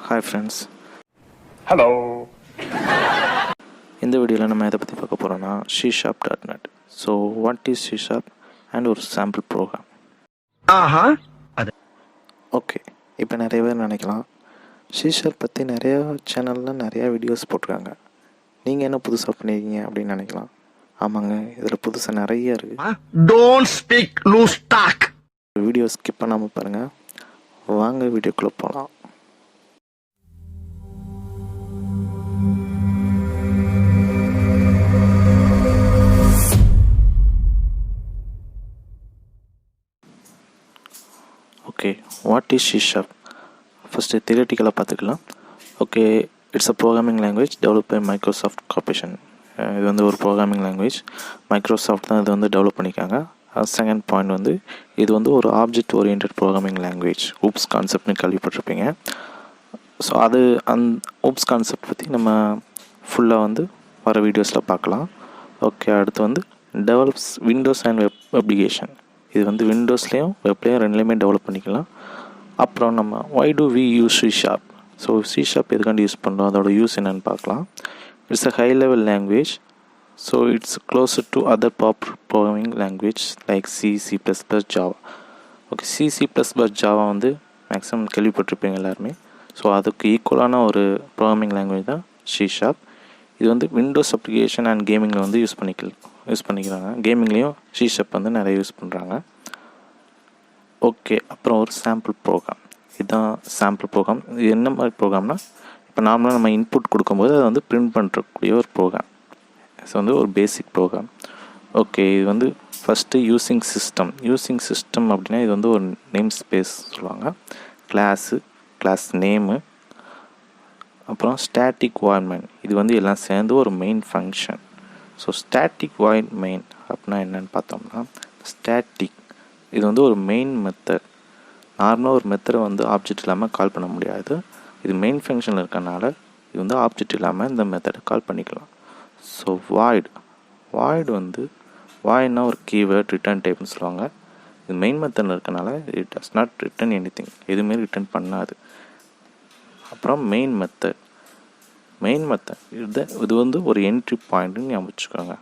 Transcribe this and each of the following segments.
Hi friends. Hello. இந்த வீடியோவில் நம்ம எதை பற்றி பார்க்க போகிறோம்னா C#.net. So what is C# and ஒரு சாம்பிள் ப்ரோக்ராம். ஓகே, இப்போ நிறைய பேர் நினைக்கலாம் C# பற்றி நிறையா சேனலில் நிறையா வீடியோஸ் போட்டிருக்காங்க, நீங்கள் என்ன புதுசாக பண்ணியிருக்கீங்க அப்படின்னு நினைக்கலாம். ஆமாங்க, இதில் புதுசாக நிறைய இருக்குது. Don't speak loose talk. வீடியோ ஸ்கிப் பண்ணாமல் பாருங்கள். வாங்க வீடியோக்குள்ளே போகலாம். Okay, what is C#? First தியரிட்டிக்கலாக பார்த்துக்கலாம். Okay, it's a programming language develop by Microsoft corporation. இது வந்து ஒரு ப்ரோக்ராமிங் லாங்குவேஜ், மைக்ரோசாஃப்ட் தான் இது வந்து டெவலப் பண்ணிக்காங்க. செகண்ட் பாயிண்ட் வந்து இது வந்து ஒரு object oriented programming language. OOPS கான்செப்ட்னு கேள்விப்பட்டிருப்பீங்க. ஸோ அது ஊப்ஸ் கான்செப்ட் பற்றி நம்ம ஃபுல்லாக வந்து வர வீடியோஸில் பார்க்கலாம். ஓகே, அடுத்து வந்து develops windows and web application. இது வந்து விண்டோஸ்லேயும் வெப்லேயும் ரெண்டுலேயுமே டெவலப் பண்ணிக்கலாம். அப்புறம் நம்ம why do we use C#? So C# எதுக்காண்டி யூஸ் பண்ணுறோம், அதோட யூஸ் என்னென்னு பார்க்கலாம். It's a high level language. So it's closer to other programming language like C++, Java. Okay, C++, Java வந்து மேக்ஸிமம் கேள்விப்பட்டிருப்பீங்க எல்லாருமே. ஸோ அதுக்கு ஈக்குவலான ஒரு ப்ரோக்ராமிங் லாங்குவேஜ் தான் C#. இது வந்து விண்டோஸ் அப்ளிகேஷன் அண்ட் கேமிங்கில் வந்து யூஸ் பண்ணிக்கிறாங்க. கேமிங்லேயும் C# வந்து நிறைய யூஸ் பண்ணுறாங்க. ஓகே, அப்புறம் ஒரு சாம்பிள் ப்ரோக்ராம். இதுதான் சாம்பிள் ப்ரோக்ராம். இது என்ன மாதிரி ப்ரோக்ராம்னா, இப்போ நார்மலாக நம்ம இன்புட் கொடுக்கும்போது அதை வந்து பிரிண்ட் பண்ணுறக்கூடிய ஒரு ப்ரோக்ராம். ஸோ வந்து ஒரு பேசிக் ப்ரோக்ராம். ஓகே, இது வந்து ஃபஸ்ட்டு யூஸிங் சிஸ்டம் அப்படின்னா இது வந்து ஒரு நேம் ஸ்பேஸ் சொல்லுவாங்க. கிளாஸ் நேமு, அப்புறம் ஸ்டாட்டிக் வாய்ட் மெயின். இது வந்து எல்லாம் சேர்ந்து ஒரு main function. So static void main அப்படின்னா என்னென்னு பார்த்தோம்னா, ஸ்டாட்டிக் இது வந்து ஒரு மெயின் மெத்தட். நார்மலாக ஒரு மெத்தடை வந்து ஆப்ஜெக்ட் இல்லாமல் கால் பண்ண முடியாது. இது மெயின் ஃபங்க்ஷனில் இருக்கனால இது வந்து ஆப்ஜெக்ட் இல்லாமல் இந்த மெத்தடை கால் பண்ணிக்கலாம். ஸோ வாய்டு வந்து வாய்ட்னா ஒரு கீவேர்ட் ரிட்டர்ன் டைப்னு சொல்லுவாங்க. இது மெயின் மெத்தடில் இருக்கனால it does not return anything, எதுவுமே ரிட்டர்ன் பண்ணாது. அப்புறம் மெயின் மெத்தட் இது வந்து ஒரு என்ட்ரி பாயிண்ட்டுன்னு ஞாபகம் வச்சுக்கோங்க.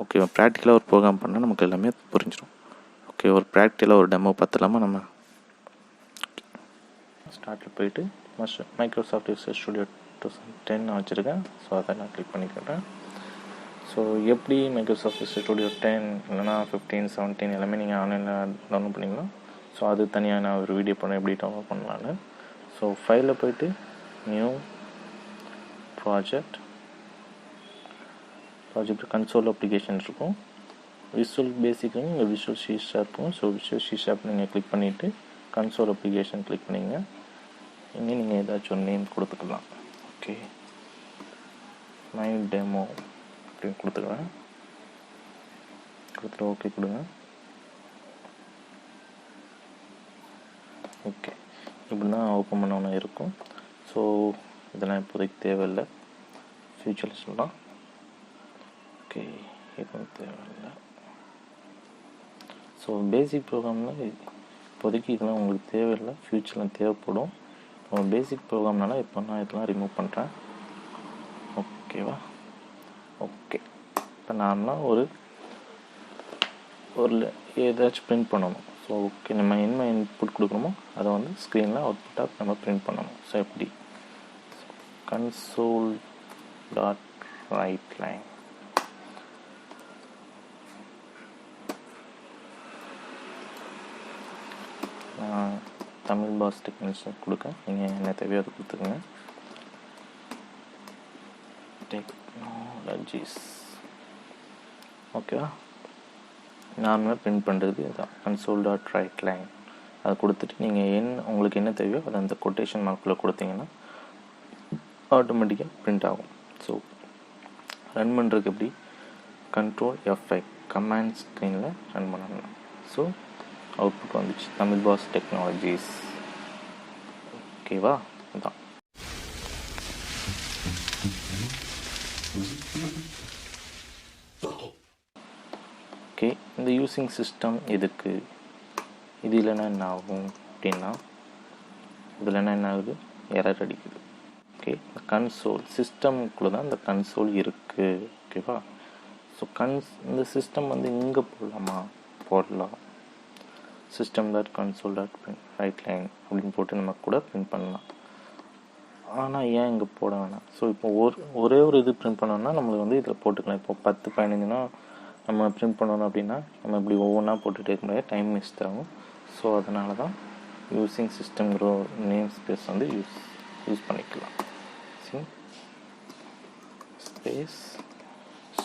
ஓகே, ப்ராக்டிக்கலாக ஒரு ப்ரோக்ராம் பண்ணால் நமக்கு எல்லாமே புரிஞ்சிடும். ஓகே, ஒரு ப்ராக்டிக்கலாக ஒரு டெமோ பார்த்துலாமா நம்ம. ஸ்டார்ட்டில் போயிட்டு மைக்ரோசாஃப்ட் யூசர் ஸ்டுடியோ 2010 வச்சுருக்கேன். ஸோ அதை நான் கிளிக் பண்ணிக்கிறேன். ஸோ எப்படி மைக்ரோசாஃப்ட் யூசர் ஸ்டுடியோ 10 இல்லைனா 15, 17 எல்லாமே நீங்கள் ஆன்லைனில் டவுன்லோட் பண்ணிக்கலாம். ஸோ அது தனியாக நான் ஒரு வீடியோ பண்ண எப்படி டவுன்லோட் பண்ணலான்னு. ஸோ ஃபைலில் போயிட்டு நியூ ப்ராஜெக்ட் கன்சோல் அப்ளிகேஷன் இருக்கும். விஷுவல் பேசிக்கும் இங்கே visual C# so visual C# நீங்கள் கிளிக் பண்ணிவிட்டு கன்சோல் அப்ளிகேஷன் கிளிக் பண்ணிங்க. இங்கே நீங்கள் ஏதாச்சும் ஒரு நேம் கொடுத்துக்கலாம். ஓகே, மை டெமோ அப்படின்னு கொடுத்துட்டு ஓகே கொடுங்க. ஓகே, இப்படி தான் ஓப்பன் பண்ண ஒன்று இருக்கும். ஸோ இதெல்லாம் இப்போதைக்கு தேவையில்லை, ஃபியூச்சரில் சொல்லலாம். ஓகே, இப்போ தேவையில்லை. ஸோ பேசிக் ப்ரோக்ராமில் இப்போதைக்கு இதெல்லாம் உங்களுக்கு தேவையில்லை, ஃப்யூச்சரில் தேவைப்படும். பேசிக் ப்ரோக்ராம்னால இப்போ நான் இதெல்லாம் ரிமூவ் பண்ணுறேன். ஓகேவா? ஓகே, இப்போ நார்மலாக ஒரு ஏதாச்சும் பிரிண்ட் பண்ணணும். ஸோ ஓகே, நம்ம என்ன இன்புட் கொடுக்கணுமோ அதை வந்து ஸ்க்ரீனில் அவுட்புட்டாக நம்ம பிரிண்ட் பண்ணணும். ஸோ எப்படி console.writeLine TamizhBoss டெக்னிஷன் கொடுக்க நீங்கள் என்ன தேவையோ அதை கொடுத்துக்கோங்க. டெக்னாலஜிஸ் ஓகேவா? நார்மலாக பிரிண்ட் பண்ணுறது இதுதான் console.writeLine. அதை கொடுத்துட்டு நீங்கள் உங்களுக்கு என்ன தேவையோ அதை அந்த கொட்டேஷன் மார்க்கில் கொடுத்தீங்கன்னா ஆட்டோமேட்டிக்காக பிரிண்ட் ஆகும். ஸோ ரன் பண்ணுறதுக்கு எப்படி, Ctrl F5 கமாண்ட் ஸ்க்ரீனில் ரன் பண்ணணும். ஸோ அவுட்புட் வந்துச்சு, TamizhBoss டெக்னாலஜிஸ். ஓகேவா? இதுதான். ஓகே, இந்த யூஸிங் சிஸ்டம் எதுக்கு, இது இல்லைன்னா என்ன ஆகும் அப்படின்னா, இதில் என்ன ஆகுது, எரர் அடிக்குது. ஓகே, கன்சோல் சிஸ்டம்குள்ளே தான் இந்த கன்சோல் இருக்குது. ஓகேவா? ஸோ இந்த சிஸ்டம் வந்து இங்கே போடலாமா? போடலாம். system.console.print ரைட் லைன் அப்படின்னு போட்டு நம்ம கூட பிரிண்ட் பண்ணலாம். ஆனால் ஏன் இங்கே போட வேணாம்? ஸோ இப்போ ஒரே ஒரு இது பிரிண்ட் பண்ணோம்னா நம்மளுக்கு வந்து இதில் போட்டுக்கலாம். இப்போ 10-15னா நம்ம பிரிண்ட் பண்ணணும் அப்படின்னா நம்ம இப்படி ஒவ்வொன்றா போட்டுகிட்டே இருக்க முடியாது, டைம் வேஸ்ட் ஆகும். ஸோ அதனால தான் யூஸிங் சிஸ்டம்ங்கிற நேம் ஸ்பேஸ் வந்து யூஸ் பண்ணிக்கலாம். ஸ்பேஸ்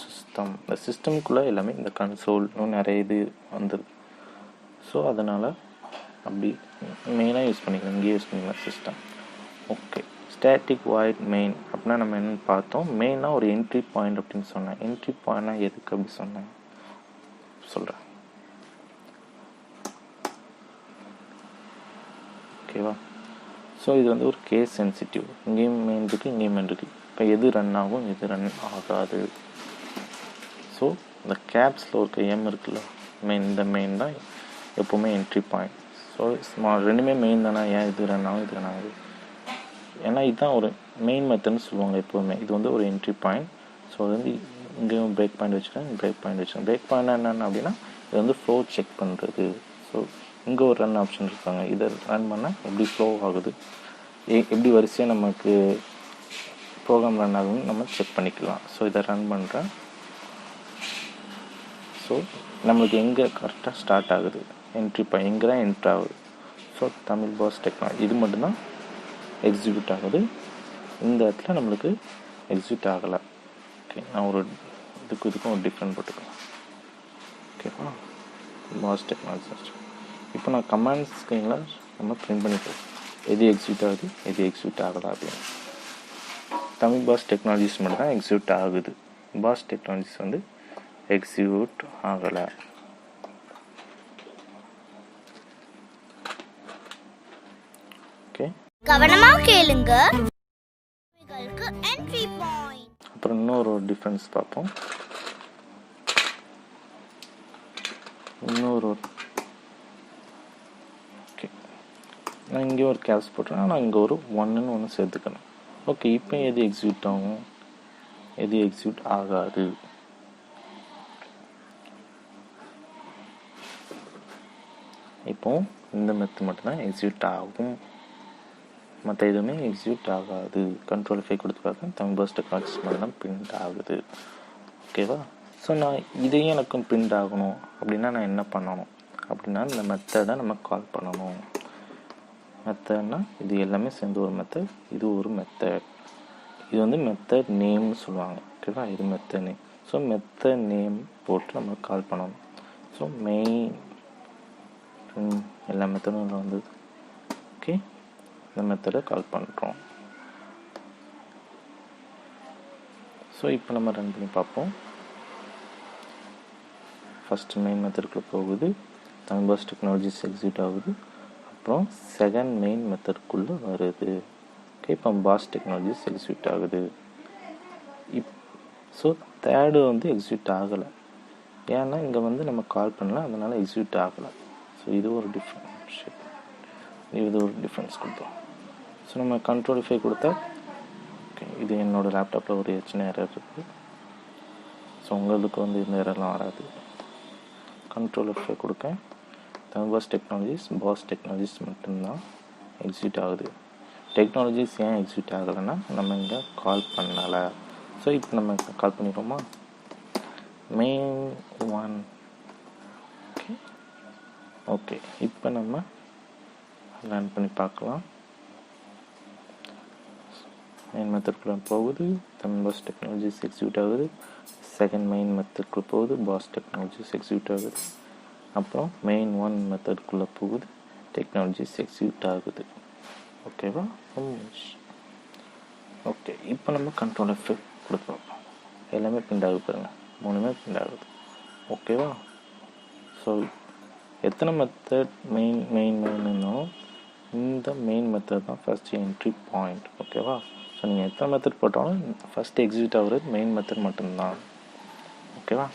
சிஸ்டம், இந்த சிஸ்டம்குள்ளே எல்லாமே இந்த கன்சோல்னு நிறைய இது வந்துடுது. ஸோ அதனால் அப்படி மெயினாக யூஸ் பண்ணிக்கலாம், இங்கேயே யூஸ் பண்ணிக்கலாம் system. Okay, static void main அப்படின்னா நம்ம என்னென்னு பார்த்தோம். மெயினாக ஒரு என்ட்ரி பாயிண்ட் அப்படின்னு சொன்னேன். என்ட்ரி பாயிண்ட்னா எதுக்கு அப்படி சொன்னேன் சொல்கிறேன். ஓகேவா? ஸோ இது வந்து ஒரு கேஸ் சென்சிட்டிவ். இங்கேயும் மெயின் இருக்குது, இங்கேயும் மெயின் இருக்குது. இப்போ எது ரன் ஆகும், எது ரன் ஆகாது. ஸோ இந்த கேப்ஸில் இருக்க எம் இருக்குல்ல, இந்த மெயின் தான் எப்போவுமே என்ட்ரி பாயிண்ட். ஸோ ரெண்டுமே மெயின் தானே, ஏன் இது ரன் ஆகும், இது ரன் ஆகுது? ஏன்னா இதுதான் ஒரு மெயின் மெத்தட்னு சொல்லுவாங்க எப்போவுமே. இது வந்து ஒரு என்ட்ரி பாயிண்ட். ஸோ அது வந்து இங்கேயும் பிரேக் பாயிண்ட் வச்சுருக்கேன், பிரேக் பாயிண்ட் வச்சுருக்கேன். பிரேக் பாயிண்ட் என்னென்ன அப்படின்னா இது வந்து ஃப்ளோ செக் பண்ணுறது. ஸோ இங்கே ஒரு ரன் ஆப்ஷன் இருக்காங்க. இதை ரன் பண்ணால் எப்படி ஃப்ளோ ஆகுது, எப்படி வரிசையாக நமக்கு ப்ரோக்ராம் ரன் ஆகுதுன்னு நம்ம செக் பண்ணிக்கலாம். ஸோ இதை ரன் பண்ணுறேன். ஸோ நம்மளுக்கு எங்கே கரெக்டாக ஸ்டார்ட் ஆகுது, என்ட்ரி பாயிண்ட் எங்கே தான் என்ட்ரு ஆகுது. ஸோ TamizhBoss டெக்னாலஜி இது மட்டும்தான் எக்ஸிக்யூட் ஆகுது. இந்த இடத்துல நம்மளுக்கு எக்ஸிக்யூட் ஆகலை. ஓகே, நான் ஒரு இதுக்கும் ஒரு டிஃப்ரெண்ட் போட்டுக்கலாம். ஓகேவா? Boss technology. இப்போ நான் கமாண்ட்ஸ் ஸ்க்ரீனில் நம்ம பிரிண்ட் பண்ணிக்கலாம் எது எக்ஸிக்யூட் ஆகுது, எது எக்ஸிக்யூட் ஆகலை அப்படின்னு. TamizhBoss டெக்னாலஜிஸ் மட்டும் தான் எக்ஸிக்யூட் ஆகுது. பாஸ் டெக்னாலஜிஸ் வந்து எக்ஸிக்யூட் ஆகலை. ஓகே, கவனமா கேளுங்க. Entry point. அப்புறம் இன்னொரு டிஃபரன்ஸ் பார்ப்போம். ஓகே, நான் இங்கே ஒரு கேப்ஸ் போட்டுறேன், ஆனால் இங்கே ஒரு 1ன்னு ஒன்று சேர்த்துக்கணும். ஓகே, இப்போ எது எக்ஸிக்யூட் ஆகும், எது எக்ஸிக்யூட் ஆகாது? இப்போ இந்த மெத்தட் மட்டும்தான் எக்ஸிக்யூட் ஆகும், மற்ற எதுவுமே எக்ஸிக்யூட் ஆகாது. கண்ட்ரோல் ஃபை கொடுத்து பார்த்தா TamizhBoss டெக்னாலஜிஸ் மட்டும் தான் பிரிண்ட் ஆகுது. ஓகேவா? ஸோ நான் இதையும் எனக்கும் பிரிண்ட் ஆகணும் அப்படின்னா நான் என்ன பண்ணணும் அப்படின்னா இந்த மெத்தடை நம்ம கால் பண்ணணும். மெத்தட்னா இது எல்லாமே சேர்ந்து ஒரு மெத்தட், இது ஒரு மெத்தட். இது வந்து மெத்தட் நேம்னு சொல்லுவாங்க. ஓகேவா? இது method name. So method name போட்டு நம்ம கால் பண்ணணும். ஸோ மெயின் எல்லா மெத்தடும் இதில் வந்தது. ஓகே, இந்த மெத்தடை கால் பண்ணுறோம். ஸோ இப்போ நம்ம ரன் பண்ணி பார்ப்போம். ஃபஸ்ட்டு மெயின் மெத்தடுக்குள்ளே போகுது, TamizhBoss டெக்னாலஜிஸ் எக்ஸிக்யூட் ஆகுது. அப்புறம் செகண்ட் மெயின் மெத்தடுக்குள்ளே வருது. ஓகே, இப்போ பாஸ் டெக்னாலஜிஸ் எக்ஸிக்யூட் ஆகுது. ஸோ தேர்டு வந்து எக்ஸிக்யூட் ஆகலை, ஏன்னா இங்கே வந்து நம்ம கால் பண்ணல, அதனால் எக்ஸிக்யூட் ஆகலை. ஸோ இது ஒரு டிஃப்ரென்ஸ் கொடுத்தோம். ஸோ நம்ம கண்ட்ரோல் ஃபை கொடுத்தா ஓகே, இது என்னோடய லேப்டாப்பில் ஒரு சின்ன எரர் இருக்குது. ஸோ உங்களுக்கு வந்து இந்த எரர்லாம் வராது. கண்ட்ரோல் ஃபை கொடுக்க TamizhBoss டெக்னாலஜிஸ், பாஸ் டெக்னாலஜிஸ் மட்டும்தான் எக்ஸிக்யூட் ஆகுது. டெக்னாலஜிஸ் ஏன் எக்ஸிக்யூட் ஆகலைன்னா நம்ம இங்கே கால் பண்ணலை. ஸோ இப்போ நம்ம கால் பண்ணிடுவோமா? மெயின் 1. ஓகே, இப்போ நம்ம ரன் பண்ணி பார்க்கலாம். மெயின் மெத்தட்குள்ளே போகுது, TamizhBoss டெக்னாலஜிஸ் எக்ஸிக்யூட் ஆகுது. செகண்ட் மெயின் மெத்தட்குள்ளே போகுது, பாஸ் டெக்னாலஜிஸ் எக்ஸிக்யூட் ஆகுது. அப்புறம் மெயின் 1 மெத்தட்குள்ளே போகுது, டெக்னாலஜிஸ் எக்ஸிக்யூட் ஆகுது. ஓகேவா? ஓகே, இப்போ நம்ம கண்ட்ரோல் F கொடுப்போம். எல்லாமே பிரிண்ட் ஆகுது பாருங்கள், 3மே பிரிண்ட் ஆகுது. ஓகேவா? ஸோ எத்தனை மெத்தட் மெயின்னா இந்த மெயின் மெத்தட் தான் ஃபஸ்ட்டு என்ட்ரி பாயிண்ட். ஓகேவா? ஸோ நீங்கள் எத்தனை மெத்தட் போட்டாலும் ஃபஸ்ட்டு எக்ஸிக்யூட் ஆகுறது மெயின் மெத்தட் மட்டும்தான். ஓகேவா?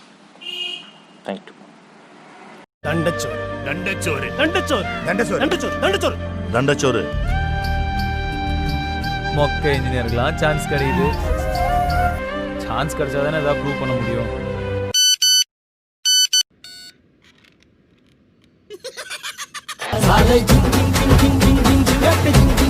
தேங்க்யூ. தண்டச்சோறு மொக்க இன்ஜினியருக்குலாம் சான்ஸ் கிடைக்குது. சான்ஸ் கிடைச்சா தானே ஏதாவது ப்ரூவ் பண்ண முடியும். Sale jing jing jing jing jing jing jing jing